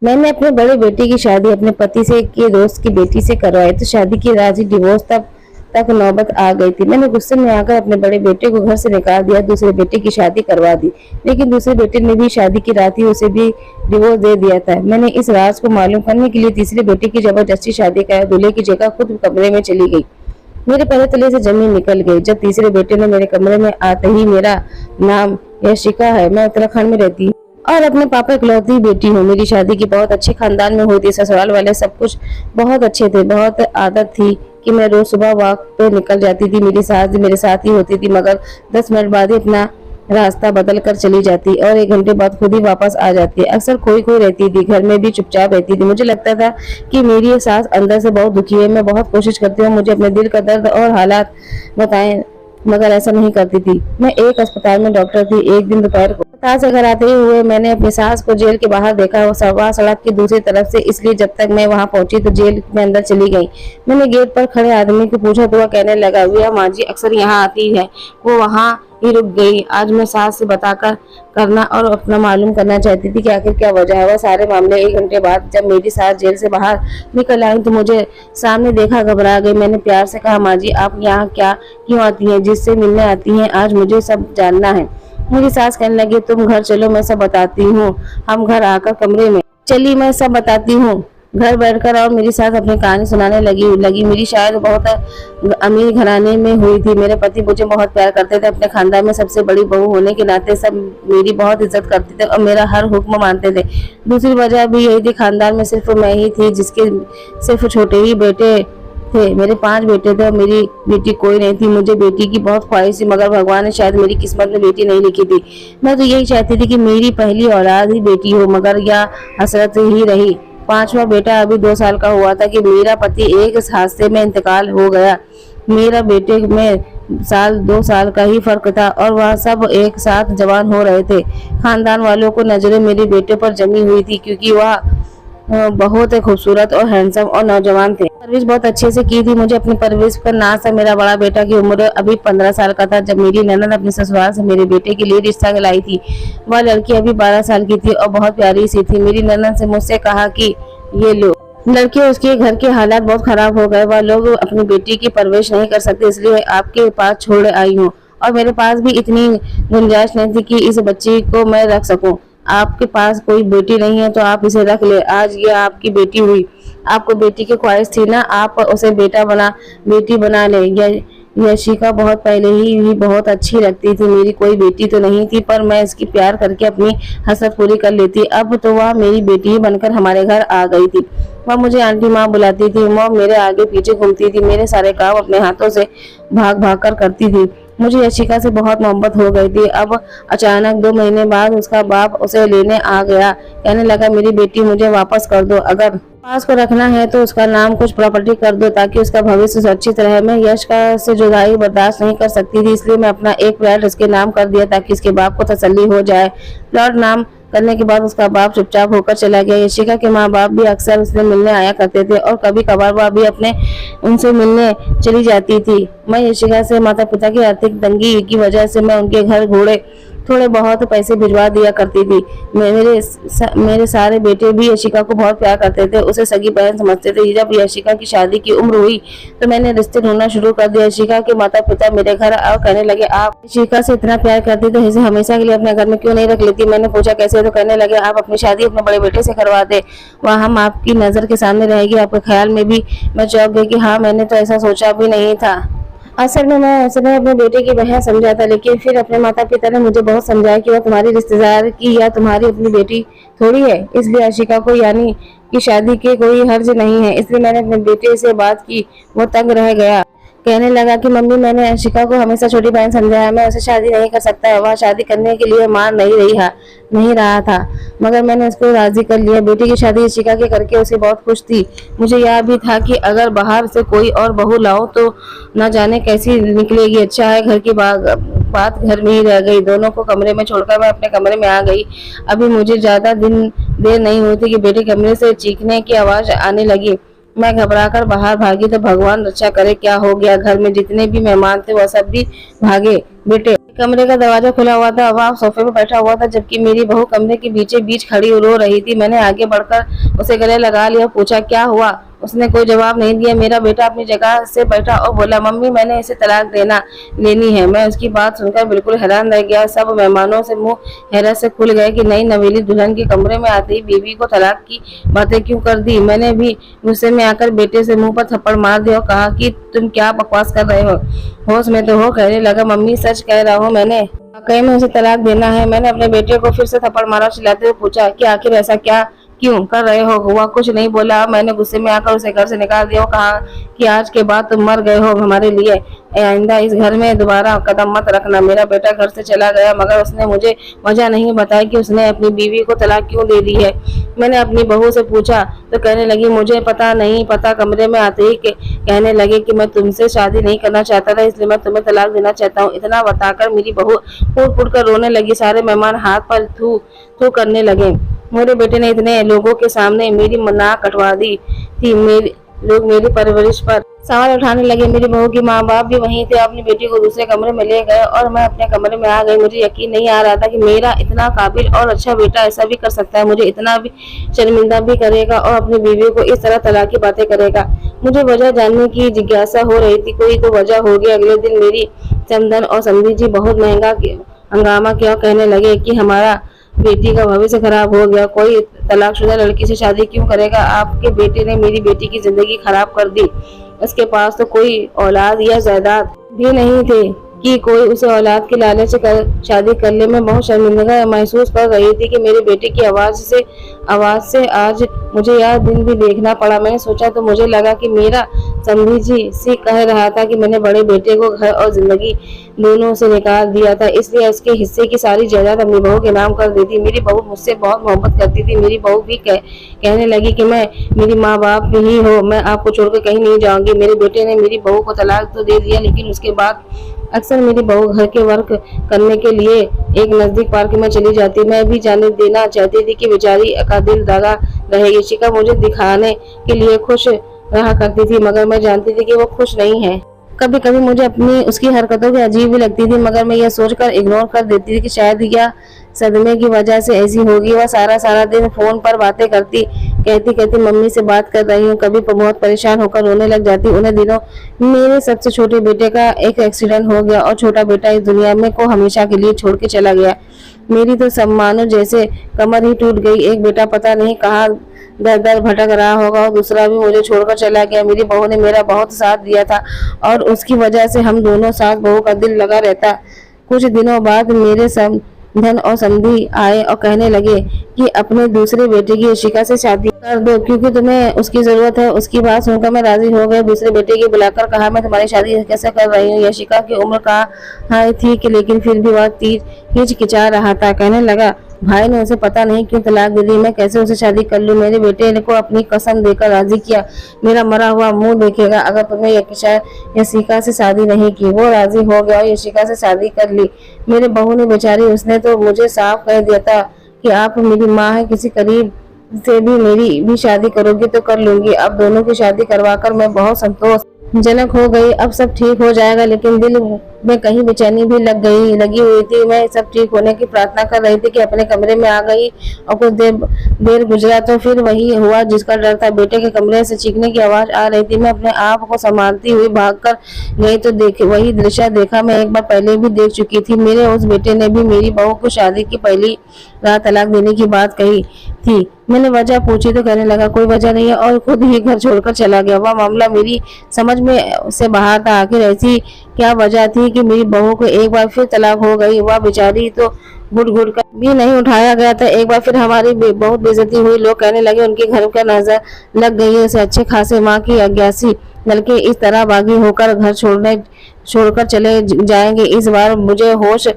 मैंने अपने बड़े बेटे की शादी अपने पति से के दोस्त की बेटी से करवाई तो शादी की राजी डिवोर्स तक नौबत आ गई थी। मैंने गुस्से में आकर अपने बड़े बेटे को घर से निकाल दिया, दूसरे बेटे की शादी करवा दी। लेकिन दूसरे बेटे ने भी शादी की रात ही उसे भी डिवोर्स दे दिया था। मैंने इस राज को मालूम करने के लिए तीसरे बेटे की जबरदस्ती शादी कराई, दूल्हे की जगह खुद कमरे में चली गई। मेरे पैरों तले से जमीन निकल गई जब तीसरे बेटे ने मेरे कमरे में आते ही मेरा नाम यशिका है, मैं उत्तराखंड में रहती हूँ और अपने पापा इकलौती बेटी हूँ। मेरी शादी की बहुत अच्छे खानदान में हुई थी। ससुराल वाले सब कुछ बहुत अच्छे थे। बहुत आदत थी कि मैं रोज सुबह वॉक पे निकल जाती थी। मेरी सास मेरे साथ ही होती थी, मगर 10 मिनट बाद ही अपना रास्ता बदल कर चली जाती और 1 घंटे बाद खुद ही वापस आ जाती। अक्सर खोई खोई रहती थी, घर में भी चुपचाप रहती थी। मुझे लगता था कि मेरी ये सास अंदर से बहुत दुखी है। मैं बहुत कोशिश करती हूँ मुझे अपने दिल का दर्द और हालात बताएं, मगर ऐसा नहीं करती थी। मैं एक अस्पताल में डॉक्टर थी। एक दिन दोपहर को अस्पताल से घर आते हुए मैंने अपनी सास को जेल के बाहर देखा। वो सड़क की दूसरी तरफ से, इसलिए जब तक मैं वहां पहुंची तो जेल में अंदर चली गई। मैंने गेट पर खड़े आदमी को पूछा तो वह कहने लगा, वह माँ जी अक्सर यहाँ आती है। वो वहाँ ही रुक गई। आज मैं सास से बताकर करना और अपना मालूम करना चाहती थी कि आखिर क्या वजह है। वह सारे मामले 1 घंटे बाद जब मेरी सास जेल से बाहर निकल आई तो मुझे सामने देखा, घबरा गई। मैंने प्यार से कहा, माँ जी आप यहाँ क्या क्यों आती हैं, जिससे मिलने आती हैं? आज मुझे सब जानना है। मेरी सास कहने लगी, तुम घर चलो, मैं सब बताती हूँ। हम घर आकर कमरे में चली, मैं सब बताती हूँ। घर बैठकर और मेरी सास अपनी कहानी सुनाने लगी। मेरी शायद बहुत अमीर घराने में हुई थी। मेरे पति मुझे बहुत प्यार करते थे। अपने खानदान में सबसे बड़ी बहू होने के नाते सब मेरी बहुत इज्जत करते थे और मेरा हर हुक्म मानते थे। दूसरी वजह भी यही थी, खानदान में सिर्फ मैं ही थी जिसके सिर्फ छोटे ही बेटे थे। मेरे 5 बेटे थे और मेरी बेटी कोई नहीं थी। मुझे बेटी की बहुत ख्वाहिश थी, मगर भगवान ने शायद मेरी किस्मत में बेटी नहीं लिखी थी। मैं तो यही चाहती थी कि मेरी पहली औलाद ही बेटी हो, मगर यह हसरत ही रही। 5वां बेटा अभी 2 साल का हुआ था कि मेरा पति एक हादसे में इंतकाल हो गया। मेरा बेटे में 2 साल का ही फर्क था और वह सब एक साथ जवान हो रहे थे। खानदान वालों को नजरें मेरे बेटे पर जमी हुई थी क्योंकि वह बहुत खूबसूरत और हैंडसम और नौजवान थे। परवरिश बहुत अच्छे से की थी। मुझे अपनी परवरिश पर नाज था। मेरा बड़ा बेटा की उम्र अभी 15 साल का था जब मेरी ननद अपने ससुराल से मेरे बेटे के लिए रिश्ता लाई थी। वह लड़की अभी 12 साल की थी और बहुत प्यारी सी थी। मेरी ननद से मुझसे कहा कि ये लो लड़की, उसके घर के हालात बहुत खराब हो गए। वह लोग अपनी बेटी की परवरिश नहीं कर सकते, इसलिए आपके पास छोड़ आई हूँ। और मेरे पास भी इतनी गुंजाइश नहीं थी कि इस बच्ची को मैं रख सकूं। आपके पास कोई बेटी नहीं है तो आप इसे रख ले। आज ये आपकी बेटी हुई। आपको बेटी की ख्वाहिश थी ना, आप उसे बेटी बना ले। यशिका बहुत पहले ही बहुत अच्छी लगती थी। मेरी कोई बेटी तो नहीं थी, पर मैं इसकी प्यार करके अपनी हसरत पूरी कर लेती। अब तो वह मेरी बेटी ही बनकर हमारे घर आ गई थी। वह मुझे आंटी माँ बुलाती थी। वह मेरे आगे पीछे घूमती थी। मेरे सारे काम अपने हाथों से भाग भाग कर करती थी। मुझे यशिका से बहुत मोहब्बत हो गई थी। अब अचानक 2 महीने बाद उसका बाप उसे लेने आ गया। कहने लगा, मेरी बेटी मुझे वापस कर दो। अगर पास को रखना है तो उसका नाम कुछ प्रॉपर्टी कर दो ताकि उसका भविष्य सुरक्षित रहे। मैं यश का से जुदाई बर्दाश्त नहीं कर सकती थी, इसलिए मैं अपना एक प्लॉट उसके नाम कर दिया ताकि उसके बाप को तसल्ली हो जाए। प्लॉट नाम करने के बाद उसका बाप चुपचाप होकर चला गया। यशिका के माँ बाप भी अक्सर उससे मिलने आया करते थे और कभी कभार वह भी अपने उनसे मिलने चली जाती थी। मैं यशिका से माता पिता की आर्थिक तंगी की वजह से मैं उनके घर घोड़े थोड़े बहुत पैसे भिजवा दिया करती थी। मेरे सारे बेटे भी यशिका को बहुत प्यार करते थे, उसे सगी बहन समझते थे। जब यशिका की शादी की उम्र हुई तो मैंने रिश्ते ढूंढना शुरू कर दिया। यशिका के माता पिता मेरे घर और कहने लगे, आप यशिका से इतना प्यार करती तो इसे हमेशा के लिए अपने घर में क्यों नहीं रख लेती? मैंने पूछा कैसे? तो कहने लगे, आप अपनी शादी अपने बड़े बेटे से करवा दे, वह हम आपकी नजर के सामने रहेगी, आपके ख्याल में भी। मैं चौंक गई कि हाँ, मैंने तो ऐसा सोचा भी नहीं था। असल में मैं समय अपने बेटे की बहन समझा था, लेकिन फिर अपने माता पिता ने मुझे बहुत समझाया कि वह तुम्हारी रिश्तेदार की या तुम्हारी अपनी बेटी थोड़ी है, इसलिए आशिका को यानी कि शादी के कोई हर्ज नहीं है। इसलिए मैंने अपने बेटे से बात की। वो तंग रह गया, कहने लगा कि मम्मी, मैंने आशिका को हमेशा छोटी बहन समझा है, मैं उसे शादी नहीं कर सकता है। वह शादी करने के लिए मान नहीं रहा था, मगर मैंने उसको राजी कर लिया। बेटी की शादी आशिका के करके उसे बहुत खुश थी। मुझे यह भी था कि अगर बाहर से कोई और बहू लाओ तो न जाने कैसी निकलेगी। अच्छा है घर की बात घर में ही रह गई। दोनों को कमरे में छोड़कर मैं अपने कमरे में आ गई। अभी मुझे ज्यादा देर नहीं हुई थी कि बेटे कमरे से चीखने की आवाज आने लगी। मैं घबराकर बाहर भागी तो भगवान रक्षा करे क्या हो गया। घर में जितने भी मेहमान थे वह सब भी भागे। बेटे। कमरे का दरवाजा खुला हुआ था, वह सोफे पर बैठा हुआ था, जबकि मेरी बहू कमरे के बीचे बीच खड़ी रो रही थी। मैंने आगे बढ़कर उसे गले लगा लिया, पूछा क्या हुआ। उसने कोई जवाब नहीं दिया। मेरा बेटा अपनी जगह से बैठा और बोला, मम्मी मैंने इसे तलाक देना लेनी है। मैं उसकी बात सुनकर बिल्कुल हैरान रह गया। सब मेहमानों से मुंह हैरत से खुल गए कि नई नवेली दुल्हन के कमरे में आते ही बीवी को तलाक की बातें क्यों कर दी। मैंने भी गुस्से में आकर बेटे से मुंह पर थप्पड़ मार दिया और कहा कि तुम क्या बकवास कर रहे हो, होश में तो हो। कहने लगा, मम्मी सच कह रहा हूँ, मैंने वाकई में उसे तलाक देना है। मैंने अपने बेटे को फिर से थप्पड़ मारा। चिल्लाते हुए पूछा कि आखिर ऐसा क्या क्यों कर रहे हो। हुआ कुछ नहीं बोला। मैंने गुस्से में आकर उसे घर से निकाल दिया और कहा कि आज के बाद तुम मर गए हो हमारे लिए। आइंदा इस घर में दोबारा कदम मत रखना। मेरा बेटा घर से चला गया, मगर उसने मुझे वजह नहीं बताई कि उसने अपनी बीवी को तलाक क्यों दे दी है। मैंने अपनी बहू से पूछा तो कहने लगी, मुझे पता नहीं पता। कमरे में आते ही कहने लगे कि मैं तुमसे शादी नहीं करना चाहता था, इसलिए मैं तुम्हें तलाक देना चाहता हूँ। इतना बताकर मेरी बहू फूट फूट कर रोने लगी। सारे मेहमान हाथ पर थू थू करने लगे। मेरे बेटे ने इतने लोगों के सामने मेरी नाक कटवा दी थी। लोग मेरी परवरिश पर सवाल उठाने लगे। मेरी बहू के माँ बाप भी वहीं थे। अपनी बेटी को दूसरे कमरे में ले गए और मैं अपने कमरे में आ गई। मुझे यकीन नहीं आ रहा था कि मेरा इतना काबिल और अच्छा बेटा ऐसा भी कर सकता है, मुझे इतना भी शर्मिंदा भी करेगा और अपनी बीवी को इस तरह तलाक की बातें करेगा। मुझे वजह जानने की जिज्ञासा हो रही थी। कोई तो वजह होगी। अगले दिन मेरी समधन और समधी जी बहुत महंगा हंगामा किया। कहने लगे कि हमारा बेटी का भविष्य खराब हो गया, कोई तलाकशुदा लड़की से शादी क्यों करेगा। आपके बेटे ने मेरी बेटी की जिंदगी खराब कर दी। उसके पास तो कोई औलाद या जायदाद भी नहीं थे कि कोई उसे औलाद के लालच से शादी करने में बहुत शर्मिंदा महसूस कर रही थी कि मेरे बेटे की आवाज से आज मुझे यह दिन भी देखना पड़ा। मैंने सोचा तो मुझे लगा कि मेरा समधी जी से कह रहा था कि मैंने बड़े बेटे को घर और जिंदगी दोनों से निकाल दिया था, इसलिए उसके हिस्से की सारी जायदाद अपनी बहू के नाम कर दी थी। मेरी बहू मुझसे बहुत मोहब्बत करती थी। मेरी बहू भी कहने लगी कि मैं मेरी माँ बाप ही हो, मैं आपको छोड़कर कहीं नहीं जाऊंगी। मेरे बेटे ने मेरी बहू को तलाक तो दे दिया, लेकिन उसके बाद अक्सर मेरी बहू घर के वर्क करने के लिए एक नजदीक पार्क में चली जाती। मैं भी जाने देना चाहती थी कि बेचारी का दिल दगा रहे। यशिका मुझे दिखाने के लिए खुश रहा करती थी, मगर मैं जानती थी कि वो खुश नहीं है। कभी कभी मुझे अपनी उसकी हरकतों की अजीब भी लगती थी, मगर मैं यह सोचकर इग्नोर कर देती थी कि शायद यह सदमे की वजह से ऐसी होगी। वह सारा दिन फोन पर बातें कहती मम्मी से बात कर रही हूँ। कभी बहुत परेशान होकर रोने लग जाती। उन्हें दिनों मेरे सबसे छोटे बेटे का एक एक्सीडेंट हो गया और छोटा बेटा इस दुनिया में को हमेशा के लिए छोड़ के चला गया। मेरी तो सब मानो जैसे कमर ही टूट गई। एक बेटा पता नहीं कहाँ दर दर भटक रहा होगा और दूसरा भी मुझे छोड़कर चला गया। मेरी बहू ने मेरा बहुत साथ दिया था और उसकी वजह से हम दोनों साथ बहू का दिल लगा रहता। कुछ दिनों बाद मेरे समधन और समधी आए और कहने लगे कि अपने दूसरे बेटे की यशिका से शादी कर दो, क्योंकि तुम्हें उसकी जरूरत है। उसकी बात सुनकर मैं राजी हो गई। दूसरे बेटे की बुलाकर कहा, मैं तुम्हारी शादी कैसे कर रही हूँ। यशिका की उम्र कहाँ थी कि लेकिन फिर भी वह हिचकिचा रहा था। कहने लगा, भाई ने उसे पता नहीं क्यों तलाक दे दी, मैं कैसे उसे शादी कर लूं। मेरे बेटे को अपनी कसम देकर राजी किया। मेरा मरा हुआ मुंह देखेगा अगर तुमने यशिका से शादी नहीं की। वो राजी हो गया और यशिका से शादी कर ली। मेरे बहू ने बेचारी, उसने तो मुझे साफ कह दिया था कि आप मेरी माँ है, किसी करीब से भी मेरी भी शादी करोगी तो कर लूंगी। अब दोनों की शादी करवाकर मैं बहुत संतोषजनक हो गई। अब सब ठीक हो जाएगा, लेकिन दिल में कहीं बेचैनी भी लगी हुई थी। मैं सब ठीक होने की प्रार्थना कर रही थी कि अपने कमरे में आ गई और कुछ देर गुजरा तो फिर वही हुआ जिसका डर था। बेटे के कमरे से चीखने की आवाज आ रही थी। मैं अपने आप को संभालती हुई भागकर गई तो वही दृश्य देखा मैं एक बार पहले भी देख चुकी थी। मेरे उस बेटे ने भी मेरी बहू को शादी की पहली रात तलाक देने की बात कही थी। मैंने वजह पूछी तो कहने लगा, कोई वजह नहीं है, और खुद ही घर छोड़कर चला गया। वह मामला मेरी समझ में से बाहर था। आखिर ऐसी क्या वजह थी कि मेरी बहू को एक बार फिर तलाक हो गई। वह बेचारी तो घुट घुट कर भी नहीं उठाया गया था। एक बार फिर हमारी बहुत बेइज्जती हुई। लोग कहने लगे उनके घर का नजर लग गई है। उसे अच्छे खासे माँ की अज्ञासी लड़के इस तरह बागी होकर घर छोड़कर चले जाएंगे। इस बार मुझे होश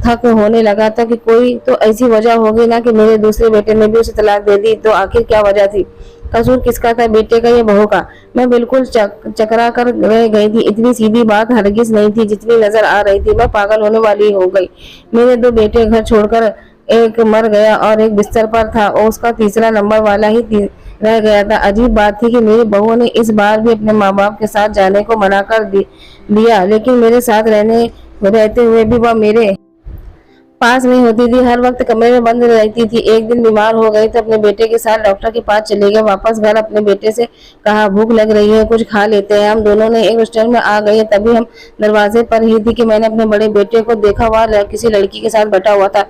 थक होने लगा था कि कोई तो ऐसी वजह होगी ना कि मेरे दूसरे बेटे ने भी उसे तलाक दे दी। तो आखिर क्या वजह थी? कसूर किसका था, बेटे का या बहू का? मैं बिल्कुल चकरा कर रह गई थी। इतनी सीधी बात हरगिज नहीं थी जितनी नजर आ रही थी। मैं पागल होने वाली हो गई। मेरे दो बेटे घर छोड़कर, एक मर गया और एक बिस्तर पर था और उसका तीसरा नंबर वाला ही रह गया था। अजीब बात थी कि मेरी बहू ने इस बार भी अपने माँ बाप के साथ जाने को मना कर दिया, लेकिन मेरे साथ रहने रहते हुए भी वह मेरे पास नहीं होती थी, हर वक्त कमरे में बंद रहती थी। एक दिन बीमार हो गई तो अपने बेटे के साथ डॉक्टर के पास चले गए। वापस घर अपने बेटे से कहा, भूख लग रही है, कुछ खा लेते हैं। हम दोनों ने एक रेस्टोरेंट में आ गए। तभी हम दरवाजे पर ही थी कि मैंने अपने बड़े बेटे को देखा, वह किसी लड़की के साथ बैठा हुआ था।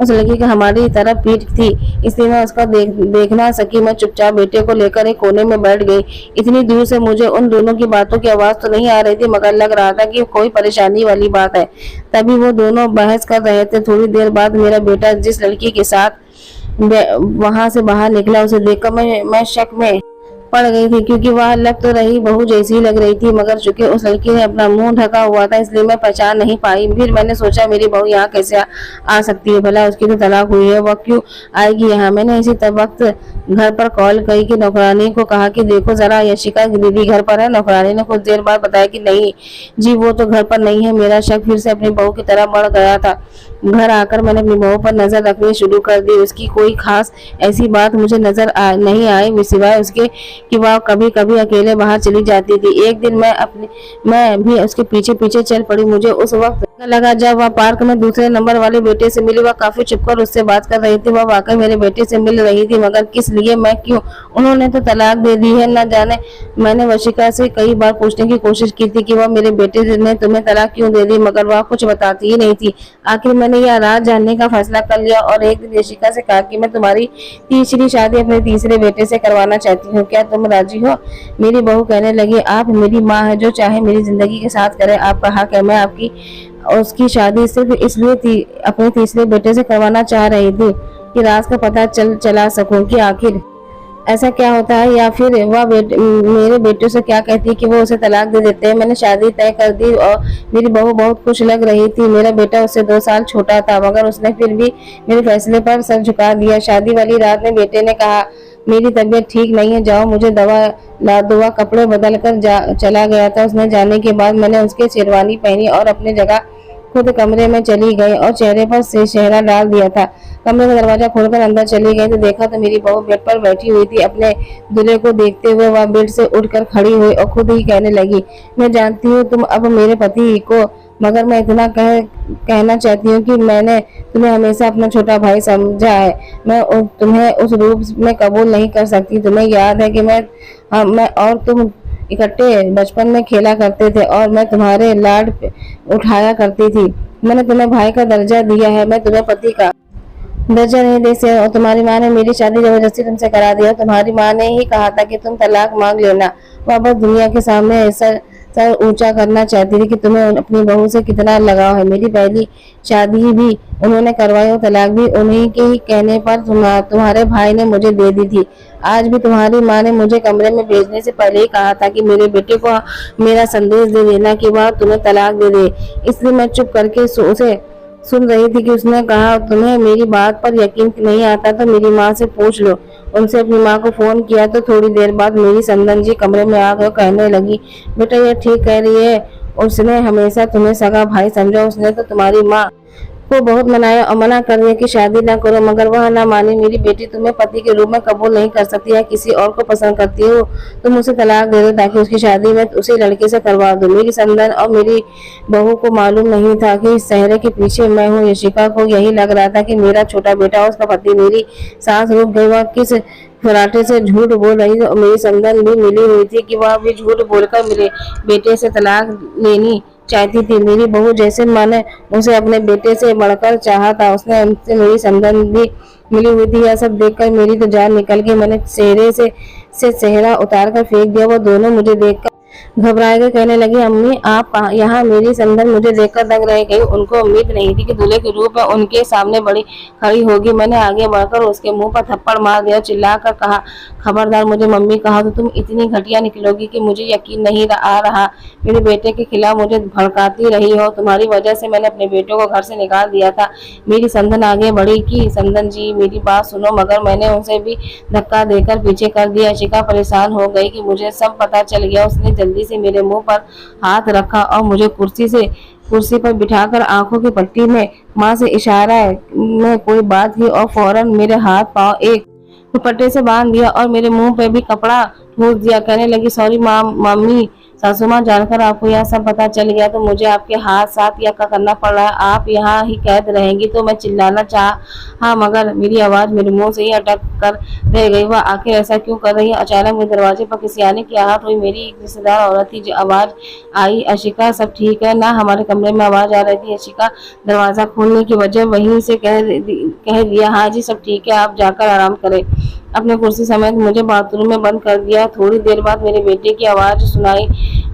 उस लड़की की हमारी तरफ पीठ थी, इसलिए मैं उसका देख ना सकी। मैं चुपचाप बेटे को लेकर एक कोने में बैठ गई। इतनी दूर से मुझे उन दोनों की बातों की आवाज तो नहीं आ रही थी, मगर लग रहा था कि कोई परेशानी वाली बात है। तभी वो दोनों बहस कर रहे थे। थोड़ी देर बाद मेरा बेटा जिस लड़की के साथ वहां से बाहर निकला, उसे देखकर मैं शक में पड़ गई थी, क्योंकि वह लग तो रही बहू जैसी लग रही थी, मगर चूंकि उस लड़की ने अपना मुंह ढका हुआ था इसलिए मैं पहचान नहीं पाई। फिर मैंने सोचा, मेरी बहू यहाँ कैसे आ सकती है, भला उसकी तो तलाक हुई है, वह क्यों आएगी यहाँ। मैंने इसी वक्त घर पर कॉल की कि नौकरानी को कहा कि देखो जरा, यशिका की दीदी घर पर है। नौकरानी ने कुछ देर बाद बताया कि नहीं जी, वो तो घर पर नहीं है। मेरा शक फिर से अपनी बहू की तरह बढ़ गया था। घर आकर मैंने अपनी बहू पर नजर रखनी शुरू कर दी। उसकी कोई खास ऐसी बात मुझे नजर नहीं आई, सिवाय उसके कि वह कभी कभी अकेले बाहर चली जाती थी। एक दिन मैं भी उसके पीछे पीछे चल पड़ी। मुझे उस वक्त लगा जब वह पार्क में दूसरे नंबर वाले बेटे से मिली। वह काफी चुपकर उससे बात कर रही थी। वह वाकई मेरे बेटे से मिल रही थी, मगर किस लिए, मैं क्यों? उन्होंने तो तलाक दे दी है, न जाने। मैंने वशिका से कई बार पूछने की कोशिश की थी कि वह मेरे बेटे ने तुम्हें तलाक क्यों दे दी, मगर वह कुछ बताती ही नहीं थी। आखिर मैंने यह राज जानने का फैसला कर लिया और एक दिन यशिका से कहा कि मैं तुम्हारी तीसरी शादी अपने तीसरे बेटे से करवाना चाहती हूँ, क्या तुम राजी हो? मेरी बहू कहने लगी, आप मेरी माँ है, जो चाहे मेरी जिंदगी के साथ करे, आपका हक है। मैं आपकी उसकी शादी सिर्फ इसलिए अपने तीसरे बेटे से करवाना चाह रही थी कि राज का पता चला सकूं कि आखिर ऐसा क्या होता है, या फिर वह मेरे बेटे से क्या कहती है कि वो उसे तलाक दे देते हैं। मैंने शादी तय कर दी और मेरी बहू बहुत खुश लग रही थी। मेरा बेटा उससे 2 साल छोटा था, मगर उसने फिर भी मेरे फैसले पर सर झुका दिया। शादी वाली रात में बेटे ने कहा, मेरी तबीयत ठीक नहीं है, जाओ मुझे दवा ला दो। वह कपड़े बदल कर चला गया था। उसने जाने के बाद मैंने उसके शेरवानी पहनी और अपने जगह खुद कमरे में चली गई और चेहरे पर से चेहरा डाल दिया था। कमरे का दरवाजा खोलकर अंदर चली गई तो देखा तो मेरी बहू बेड पर बैठी हुई थी। अपने दूल्हे को देखते हुए वह बेड से उठकर खड़ी हुई और खुद ही कहने लगी, मैं जानती हूँ तुम अब मेरे पति को, मगर मैं इतना कहना चाहती हूँ कि मैंने तुम्हें हमेशा अपना छोटा भाई समझा है। मैं तुम्हें उस रूप में कबूल नहीं कर सकती। तुम्हें याद है कि मैं और तुम इकट्ठे बचपन में खेला करते थे और मैं तुम्हारे लाड उठाया करती थी। मैंने तुम्हें भाई का दर्जा दिया है, मैं तुम्हें पति का दर्जा नहीं दे से। और तुम्हारी माँ ने मेरी शादी जबरदस्ती तुमसे करा दिया। तुम्हारी माँ ने ही कहा था कि तुम तलाक मांग लेना। वह बस दुनिया के सामने ऐसा सर ऊंचा करना चाहती थी कि तुम्हें अपनी बहू से कितना लगाव है। मेरी पहली शादी भी उन्होंने करवाई और तलाक भी उन्हीं के ही कहने पर तुम्हारे भाई ने मुझे दे दी थी। आज भी तुम्हारी माँ ने मुझे कमरे में भेजने से पहले ही कहा था कि मेरे बेटे को मेरा संदेश दे देना कि वह तुम्हें तलाक दे दे। इसलिए मैं चुप करके उसे सुन रही थी कि उसने कहा, तुम्हें मेरी बात पर यकीन नहीं आता तो मेरी माँ से पूछ लो। उनसे अपनी माँ को फोन किया तो थोड़ी देर बाद मेरी संदन जी कमरे में आ गए, कहने लगी, बेटा ये ठीक कह रही है, उसने हमेशा तुम्हें सगा भाई समझा। उसने तो तुम्हारी माँ को बहुत मनाया और मना कर दिया कि शादी ना करो, मगर वह ना मानी। मेरी बेटी तुम्हें पति के रूप में कबूल नहीं कर सकती है, किसी और को पसंद करती हो, तुम उसे तलाक दे दो ताकि उसकी शादी में उसी लड़के से करवा दो। मेरी संदन और मेरी बहू को मालूम नहीं था कि इस चेहरे के पीछे मैं हूँ। यशिका को यही लग रहा था कि मेरा छोटा बेटा और उसका पति। मेरी सांस रुक गई। वह किस फराटे से झूठ बोल रही और मेरी संदन भी मिली हुई थी कि वह भी झूठ बोलकर मेरे बेटे से तलाक लेनी चाहती थी। मेरी बहू जैसे मैंने उसे अपने बेटे से बढ़कर चाहा था, उसने उनसे मेरी संदन भी मिली हुई थी। यह सब देखकर मेरी तो जान निकल गई। मैंने चेहरे से चेहरा उतार कर फेंक दिया। वो दोनों मुझे देखकर घबराए गए, कहने लगी, अम्मी आप यहाँ? मेरी संदन मुझे देखकर दंग रह गई। उनको उम्मीद नहीं थी कि दूल्हे के रूप में उनके सामने बड़ी खड़ी होगी। मैंने आगे बढ़कर उसके मुंह पर थप्पड़ मार दिया, चिल्लाकर कहा, खबरदार मुझे मम्मी कहा तो तुम इतनी घटिया निकलोगी कि मुझे यकीन नहीं आ रहा। मेरे बेटे के खिलाफ मुझे भड़काती रही हो। तुम्हारी वजह से मैंने अपने बेटे को घर से निकाल दिया था। मेरी संदन आगे बढ़ी कि संदन जी मेरी बात सुनो, मगर मैंने उसे भी धक्का देकर पीछे कर दिया। शिका परेशान हो गई कि मुझे सब पता चल गया। उसने जल्दी से मेरे मुंह पर हाथ रखा और मुझे कुर्सी पर बिठाकर आंखों की पट्टी में माँ से इशारा में कोई बात की और फौरन मेरे हाथ पांव एक दुपट्टे से बांध दिया और मेरे मुंह पे भी कपड़ा ठूस दिया। कहने लगी, सॉरी मम्मी, सासू माँ, जानकर आपको यह सब पता चल गया तो मुझे आपके हाथ साथ या का करना पड़ रहा है। आप यहाँ ही कैद रहेंगी। तो मैं चिल्लाना चाहा मगर मेरी आवाज मेरे मुंह से ही अटक कर रह गई। वह आखिर ऐसा क्यों कर रही है? अचानक मेरे दरवाजे पर किसी आने की आहट हुई। मेरी एक रिश्तेदार औरत थी जो आवाज आई, आशिका सब ठीक है ना? हमारे कमरे में आवाज आ रही थी। आशिका दरवाजा खोलने की वजह वहीं से कह दिया, हाँ जी सब ठीक है, आप जाकर आराम करें। अपने कुर्सी समेत मुझे बाथरूम में बंद कर दिया। थोड़ी देर बाद मेरे बेटे की आवाज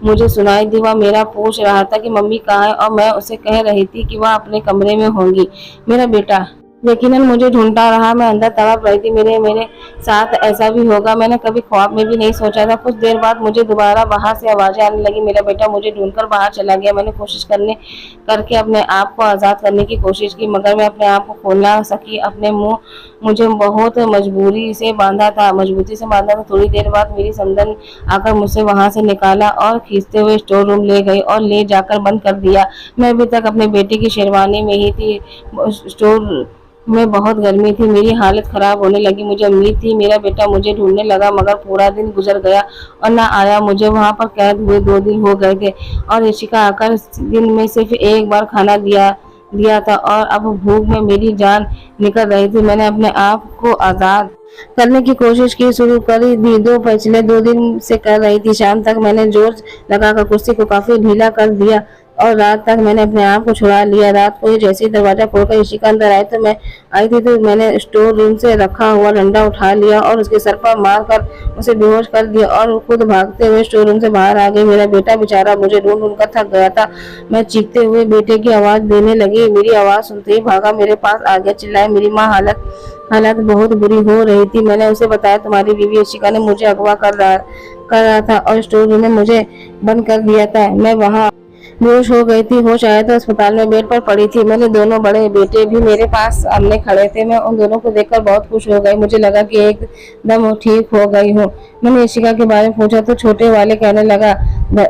मुझे सुनाई दी। वह मेरा पूछ रहा था कि मम्मी कहाँ है और मैं उसे कह रही थी कि वह अपने कमरे में होंगी। मेरा बेटा यकीनन मुझे ढूंढता रहा। मैं अंदर तड़प रही थी। मेरे साथ ऐसा भी होगा, मैंने कभी ख्वाब में भी नहीं सोचा था। कुछ देर बाद मुझे दोबारा बाहर से आवाजें आने लगी। मेरा बेटा मुझे ढूंढकर बाहर चला गया। मैंने कोशिश करके अपने आप को आजाद करने की कोशिश की मगर मैं अपने आप को खोल ना सकी। अपने मुंह मुझे बहुत मजबूती से बांधा था। थोड़ी देर बाद मेरी समधन आकर मुझसे वहां से निकाला और खींचते हुए स्टोर रूम ले गई और ले जाकर बंद कर दिया। मैं अभी तक अपने बेटे की शेरवानी में ही थी। स्टोर में बहुत गर्मी थी। मेरी हालत खराब होने लगी। मुझे उम्मीद थी मेरा बेटा मुझे ढूंढने लगा मगर पूरा दिन गुजर गया और ना आया। मुझे वहां पर कैद हुए 2 दिन हो गए थे और ऋषिका आकर दिन में सिर्फ एक बार खाना दिया था और अब भूख में मेरी जान निकल रही थी। मैंने अपने आप को आजाद करने की कोशिश की, शुरू करी दी। पिछले 2 दिन से कर रही थी। शाम तक मैंने जोर लगाकर कुर्सी को काफी ढीला कर दिया और रात तक मैंने अपने आप को छुड़ा लिया। रात को जैसे ही दरवाजा खोलकर ऋषिका अंदर आई थी तो मैंने स्टोर रूम से रखा हुआ डंडा उठा लिया और उसके सर पर मार कर उसे बेहोश कर दिया और खुद भागते हुए स्टोर रूम से बाहर आ गई। मेरा बेटा बेचारा मुझे ढूंढ कर थक गया था। मैं चीखते हुए बेटे की आवाज देने लगी। मेरी आवाज सुनते ही भागा मेरे पास आ गया। चिल्लाए, मेरी माँ हालत बहुत बुरी हो रही थी। मैंने उसे बताया तुम्हारी बीवी ऋषिका ने मुझे अगवा कर रहा था और स्टोर रूम में मुझे बंद कर दिया था। मैं वहाँ बेहोश हो गई थी। होश आया तो अस्पताल में बेड पर पड़ी थी। मैंने दोनों बड़े बेटे भी मेरे पास सामने खड़े थे। मैं उन दोनों को देखकर बहुत खुश हो गई। मुझे लगा कि एकदम ठीक हो गई हूँ। मैंने ऋषिका के बारे में पूछा तो छोटे वाले कहने लगा,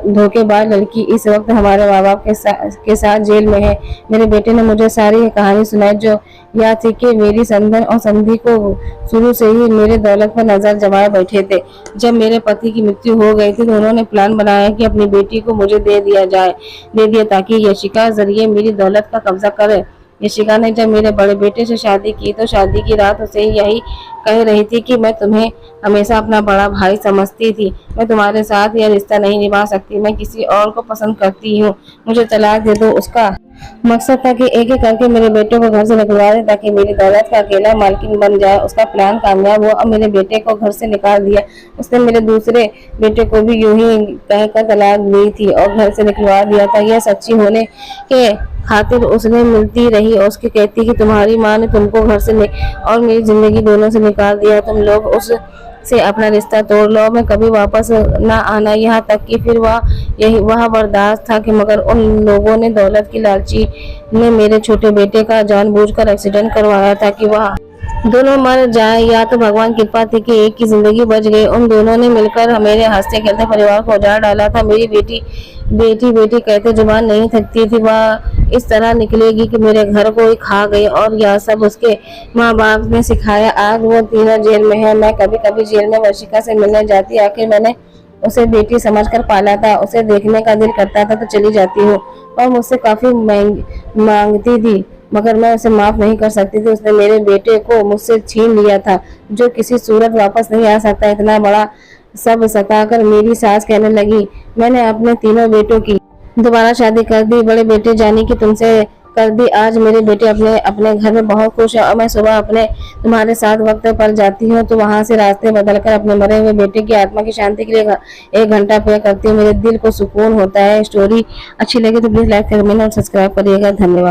धोखेबाज लड़की इस वक्त हमारे माँ बाप के साथ जेल में है। मेरे बेटे ने मुझे सारी कहानी सुनाई जो यह थी कि मेरी समधन और समधी को शुरू से ही मेरे दौलत पर नजर जमाए बैठे थे। जब मेरे पति की मृत्यु हो गई थी तो उन्होंने प्लान बनाया कि अपनी बेटी को मुझे दे दिया ताकि यशिका जरिए मेरी दौलत का कब्जा करे। यशिका ने जब मेरे बड़े बेटे से शादी की तो शादी की रात उसे यही कह रही थी कि मैं तुम्हें हमेशा अपना बड़ा भाई समझती थी। मैं तुम्हारे साथ यह रिश्ता नहीं निभा सकती। मैं किसी और को पसंद करती हूँ। मुझे तलाक दे दो। उसका मकसद था कि एक एक करके मेरे बेटे को घर से निकलवा दे ताकि मेरी दौलत का अकेला मालकिन बन जाए। उसका प्लान कामयाब हुआ और मेरे बेटे को घर से निकाल दिया। उसने मेरे दूसरे बेटे को भी यूं ही कहकर तलाक दी थी और घर से निकलवा दिया था। यह सच्ची होने के खातिर उसने मिलती रही और उसकी कहती कि तुम्हारी माँ ने तुमको घर से और मेरी जिंदगी दोनों से निकाल दिया। तुम लोग उस से अपना रिश्ता तोड़ लो, मैं कभी वापस ना आना। यहाँ तक कि फिर वह बर्दाश्त था कि मगर उन लोगों ने दौलत की लालची ने मेरे छोटे बेटे का जानबूझकर एक्सीडेंट करवाया था कि वह दोनों मर जाए। या तो भगवान की कृपा थी कि एक की जिंदगी बच गई। उन दोनों ने मिलकर मेरे हंसते खेलते परिवार को उजाड़ डाला था। मेरी बेटी कहते जुबान नहीं थकती थी। वह इस तरह निकलेगी कि मेरे घर को ही खा गई और यह सब उसके माँ बाप ने सिखाया। आज वो तीनों जेल में है। मैं कभी कभी जेल में वर्षिका से मिलने जाती। आखिर मैंने उसे बेटी समझकर पाला था। उसे देखने का दिल करता था तो चली जाती हूँ और मुझसे काफी मांगती थी मगर मैं उसे माफ नहीं कर सकती थी। उसने मेरे बेटे को मुझसे छीन लिया था जो किसी सूरत वापस नहीं आ सकता। इतना बड़ा सब सताकर मेरी सास कहने लगी, मैंने अपने तीनों बेटों की दोबारा शादी कर दी। बड़े बेटे जानी कि तुमसे कर दी। आज मेरे बेटे अपने घर में बहुत खुश है और मैं सुबह तुम्हारे साथ वक्त पर जाती हूँ तो वहाँ से रास्ते बदलकर अपने मरे हुए बेटे की आत्मा की शांति के लिए 1 घंटा प्रे करती हूँ। मेरे दिल को सुकून होता है। स्टोरी अच्छी लगी तो प्लीज लाइक कमेंट और सब्सक्राइब करिएगा। धन्यवाद।